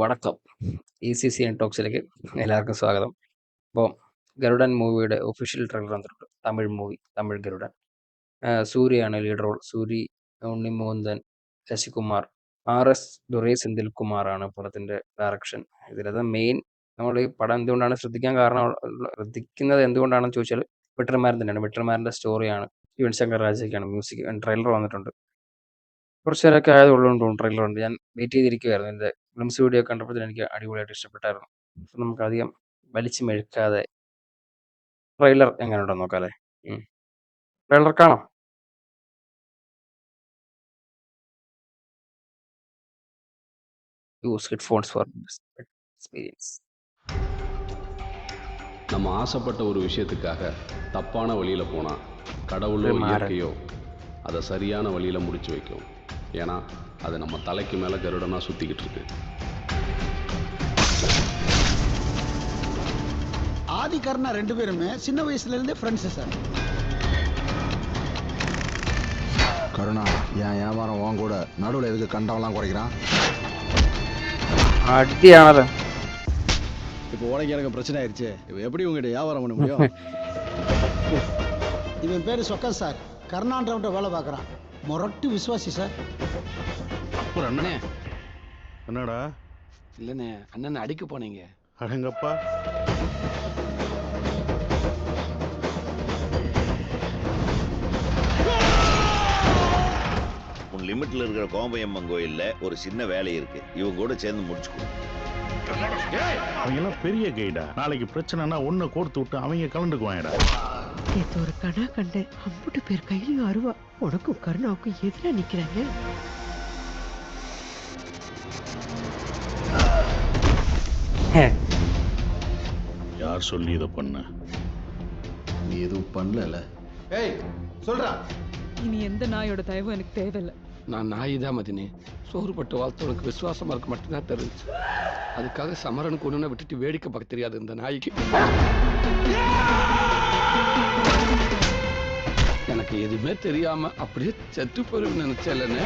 വണക്കം. ECCN ടോക്സിലേക്ക് എല്ലാവർക്കും സ്വാഗതം. അപ്പോൾ ഗരുഡൻ മൂവിയുടെ ഒഫീഷ്യൽ ട്രെയിലർ വന്നിട്ടുണ്ട്. തമിഴ് മൂവി, തമിഴ് ഗരുഡൻ. സൂര്യയാണ് ലീഡ് റോൾ. സൂരി, ഉണ്ണിമോന്തൻ, ശശികുമാർ, RS ദുരൈ സെന്തിൽ കുമാറാണ് പടത്തിൻ്റെ ഡയറക്ഷൻ. ഇതിലത് മെയിൻ നമ്മൾ ഈ പടം എന്തുകൊണ്ടാണ് ശ്രദ്ധിക്കുന്നത് എന്തുകൊണ്ടാണെന്ന് ചോദിച്ചാൽ വിട്ടർമാരൻ തന്നെയാണ്. വിട്ടർമാരൻ്റെ സ്റ്റോറിയാണ്. യുവൻ ശങ്കർ രാജയ്ക്കാണ് മ്യൂസിക്. ട്രെയിലർ വന്നിട്ടുണ്ട്. കുറച്ച് നേരമൊക്കെ ആയതുള്ളൂ ട്രെയിലർ ഉണ്ട്. ഞാൻ വെയിറ്റ് ചെയ്തിരിക്കുവായിരുന്നു. എൻ്റെ ഗ്ലിംസ് വീഡിയോ കണ്ടപ്പോൾ എനിക്ക് അടിപൊളിയായിട്ട് ഇഷ്ടപ്പെട്ടായിരുന്നു. അപ്പം നമുക്ക് അധികം വലിച്ചു മെഴുക്കാതെ ട്രെയിലർ എങ്ങനെ ഉണ്ടെന്ന് നോക്കാം അല്ലേ? ട്രെയിലർ കാണാം. Use headphones for experience. நம்ம ஆசைப்பட்ட ஒரு விஷயத்துக்காக தப்பான வழியில் போனால் கடவுளோ இயற்கையோ அதை சரியான வழியில் முடிச்சு வைக்கும். ஏன்னா அது நம்ம தலைக்கு மேலே கருடனாக சுற்றிக்கிட்டு இருக்கு. ஆதிகர்ணா 2 பேருமே சின்ன வயசுலேருந்தே ஃப்ரெண்ட்ஸு சார். கருணா என் வியாபாரம் வாங்க கூட நடுவில் எதுக்கு கண்டவெல்லாம் குறைக்கிறான்? அடியானது இப்போ உனக்கு எனக்கு பிரச்சனை ஆயிடுச்சு. இப்போ எப்படி உங்ககிட்ட வியாபாரம் பண்ண முடியும்? இவன் பேர் சொக்கன் சார். கர்ணான்றவன்ட்ட வேலை பார்க்குறான். முரட்டு விசுவாசி சார். அப்புறம் அண்ணனே என்னடா? இல்லைண்ணே, அண்ணன் அடிக்க போனீங்க. அடங்கப்பா. உன் லிமிட்ல இருக்கிற கோம்பையம்மன் கோயில்ல ஒரு சின்ன வேலை இருக்கு. இவங்க கூட சேர்ந்து முடிச்சுக்கோ. அவங்க எல்லாம் பெரிய கைடா. நாளைக்கு பிரச்சனைனா ஒன்ன கோர்த்து விட்டு அவங்க கலந்துக்குவாங்கடா. நேற்று ஒரு கணா கண்டேன். அம்புட்டு பேர் கையிலையும் அருவா. உனக்கும் கருணாவுக்கும் எதிராக நிக்கிறாங்க. யார் சொல்லி இதை பண்ண? நீ எதுவும் பண்ணல. ஏய் சொல்றா. இனி எந்த நாயோட தயவும் எனக்கு தேவையில்லை. நான் நாய் தான் மதினே. சோறுபட்டு வாழ்த்தவனுக்கு விசுவாசமா இருக்க மட்டும்தான் தெரிஞ்சு. அதுக்காக சமரனுக்கு ஒண்ணுன்னு விட்டுட்டு வேடிக்கை பார்க்க தெரியாது இந்த நாய்க்கு. எனக்கு எதுவுமே தெரியாம அப்படியே செத்து போயிருன்னு நினைச்சேன்னு.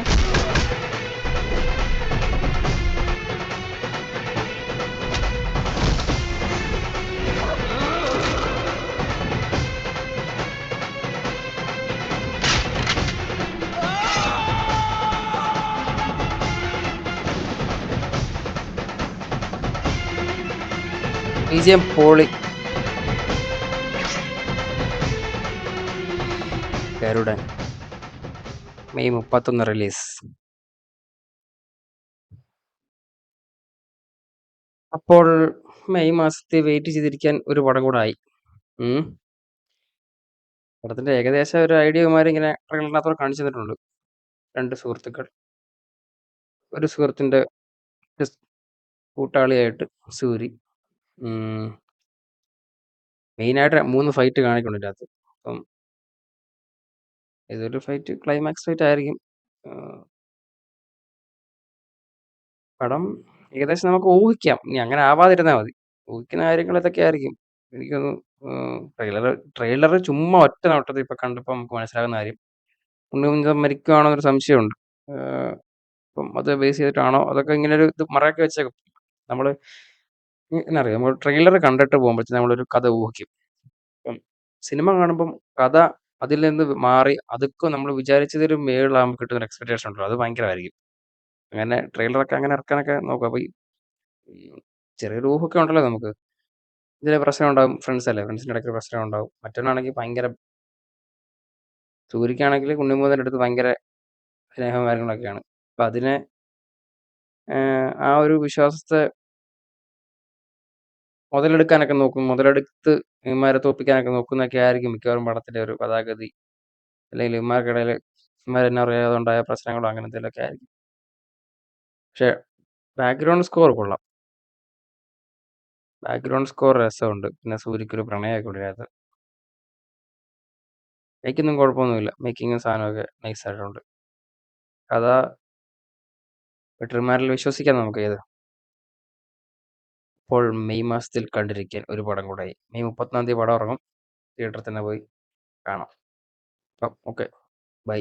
BGM പൊളി. ഗരുഡൻ മെയ് 31 റിലീസ്. അപ്പോൾ മെയ് മാസത്തെ വെയിറ്റ് ചെയ്തിരിക്കാൻ ഒരു പടം കൂടെ ആയി. പടത്തിന്റെ ഏകദേശം ഒരു ഐഡിയമാർ ഇങ്ങനെ ട്രെയിലറിനകത്തോടെ കാണിച്ചു തന്നിട്ടുണ്ട്. 2 സുഹൃത്തുക്കൾ, ഒരു സുഹൃത്തിന്റെ കൂട്ടാളിയായിട്ട് സൂരി. മെയിനായിട്ട് 3 ഫൈറ്റ് കാണിക്കുന്നുണ്ട് ഇതിനകത്ത്. അപ്പം ഇതൊരു ഫൈറ്റ് ക്ലൈമാക്സ് ഫൈറ്റ് ആയിരിക്കും. പടം ഏകദേശം നമുക്ക് ഊഹിക്കാം. ഇനി അങ്ങനെ ആവാതിരുന്നാൽ മതി. ഊഹിക്കുന്ന കാര്യങ്ങൾ ഇതൊക്കെ ആയിരിക്കും. എനിക്കൊന്ന് ട്രെയിലർ ചുമ്മാ ഒറ്റ നോട്ടത്തിൽ ഇപ്പൊ കണ്ടപ്പോൾ നമുക്ക് മനസ്സിലാകുന്ന കാര്യം, ഉണ്ണിമുന്തൻ മരിക്കുകയാണോ എന്നൊരു സംശയമുണ്ട്. അപ്പം അത് ബേസ് ചെയ്തിട്ടാണോ അതൊക്കെ ഇങ്ങനെ ഒരു ഇത് മറയാക്കി വെച്ചേക്കും. നമ്മൾ എന്നറിയാം, നമ്മൾ ട്രെയിലർ കണ്ടിട്ട് പോകുമ്പോഴത്തേക്കും നമ്മളൊരു കഥ ഊഹിക്കും. അപ്പം സിനിമ കാണുമ്പം കഥ അതിൽ നിന്ന് മാറി അതൊക്കെ നമ്മൾ വിചാരിച്ചതിലും മേളിലാകുമ്പോൾ കിട്ടുന്ന ഒരു എക്സ്പെക്ടേഷൻ ഉണ്ടല്ലോ, അത് ഭയങ്കരമായിരിക്കും. അങ്ങനെ ട്രെയിലറൊക്കെ അങ്ങനെ ഇറക്കാനൊക്കെ നോക്കുക. അപ്പോൾ ഈ ചെറിയൊരു ഊഹമൊക്കെ ഉണ്ടല്ലോ നമുക്ക്. ഇതിലെ പ്രശ്നം ഉണ്ടാകും. ഫ്രണ്ട്സിൻ്റെ ഇടയ്ക്ക് പ്രശ്നം ഉണ്ടാവും. മറ്റൊന്നാണെങ്കിൽ ഭയങ്കര, സൂര്യക്കാണെങ്കിൽ ഉണ്ണിമുന്തൻ്റെ അടുത്ത് ഭയങ്കര സ്നേഹവും കാര്യങ്ങളൊക്കെയാണ്. അപ്പം അതിനെ ആ ഒരു വിശ്വാസത്തെ മുതലെടുക്കാനൊക്കെ നോക്കും. മുതലെടുത്ത് ഇവന്മാരെ തോൽപ്പിക്കാനൊക്കെ നോക്കുന്നൊക്കെ ആയിരിക്കും മിക്കവാറും പടത്തിൻ്റെ ഒരു കഥാഗതി. അല്ലെങ്കിൽ ഇവന്മാർക്കിടയിൽ ഇവന്മാരെന്നെ അറിയാതെ ഉണ്ടായ പ്രശ്നങ്ങളോ അങ്ങനെ എന്തെങ്കിലുമൊക്കെ ആയിരിക്കും. പക്ഷെ ബാക്ക്ഗ്രൗണ്ട് സ്കോർ കൊള്ളാം. ബാക്ക്ഗ്രൗണ്ട് സ്കോർ രസമുണ്ട്. പിന്നെ സൂര്യക്കൊരു പ്രണയമൊക്കെ ഉണ്ട് അതിനകത്ത്. മേക്കൊന്നും കുഴപ്പമൊന്നുമില്ല. മേക്കിങ്ങും സാധനമൊക്കെ നൈസായിട്ടുണ്ട്. കഥ വെട്ടർമാരിൽ വിശ്വസിക്കാം നമുക്ക്. ഏത് ഇപ്പോൾ മെയ് മാസത്തിൽ കണ്ടിരിക്കാൻ ഒരു പടം കൂടായി. മെയ് 31 പടം ഇറങ്ങും. തിയേറ്ററിൽ തന്നെ പോയി കാണാം. അപ്പം ഓക്കെ, ബൈ.